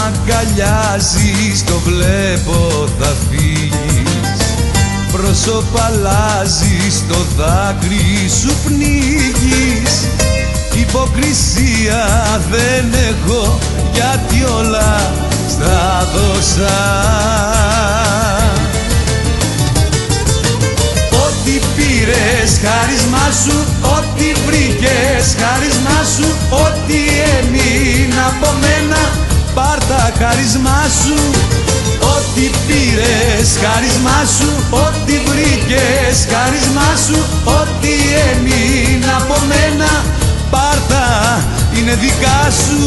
αγκαλιάζεις, το βλέπω θα φύγεις. Πρόσωπα αλλάζεις, το δάκρυ σου πνίγεις. Υποκρισία δεν έχω, γιατί όλα στα δώσα. Ό,τι πήρες χάρισμά σου, ό,τι βρήκες χάρισμά σου, ό,τι έμεινε από μένα πάρ' τα χάρισμά σου. Ό,τι πήρες χάρισμά σου, ό,τι βρήκες χάρισμά σου, ό,τι έμεινε από μένα πάρ' τα, είναι δικά σου.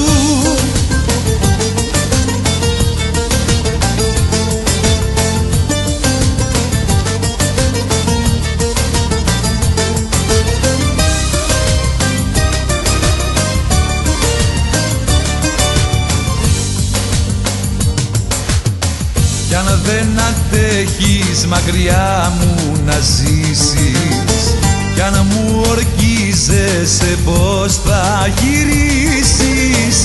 Κι αν δεν αντέχεις μακριά μου να ζήσεις, κι αν μου ορκίζεσαι πως θα γυρίσεις,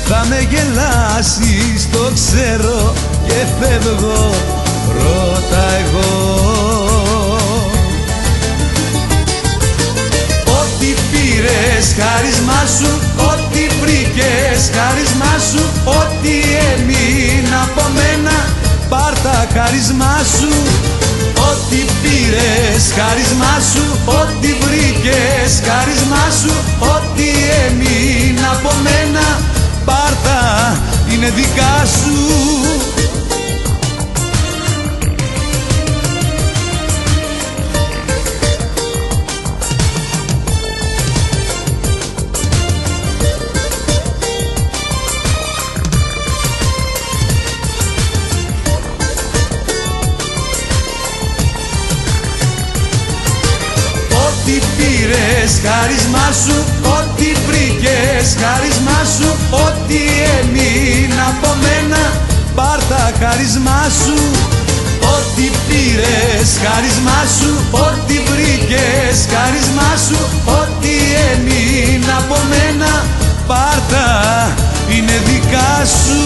θα με γελάσεις, το ξέρω και φεύγω πρώτα εγώ. Ό,τι πήρες χάρισμά σου, ό,τι βρήκες χάρισμά σου, ό,τι έμεινε από μένα πάρ' τα χάρισμά σου. Ό,τι πήρες χάρισμά σου, ό,τι βρήκες χάρισμά σου, ό,τι έμεινε από μένα πάρ' τα, είναι δικά σου. Ό,τι πήρες χάρισμά σου, ό,τι βρήκες χάρισμά σου, ό,τι έμεινε από μένα πάρ' τα χάρισμά σου. Ό,τι πήρες χάρισμά σου, ό,τι βρήκες χάρισμά σου, ό,τι έμεινε από μένα πάρ' τα, είναι δικά σου.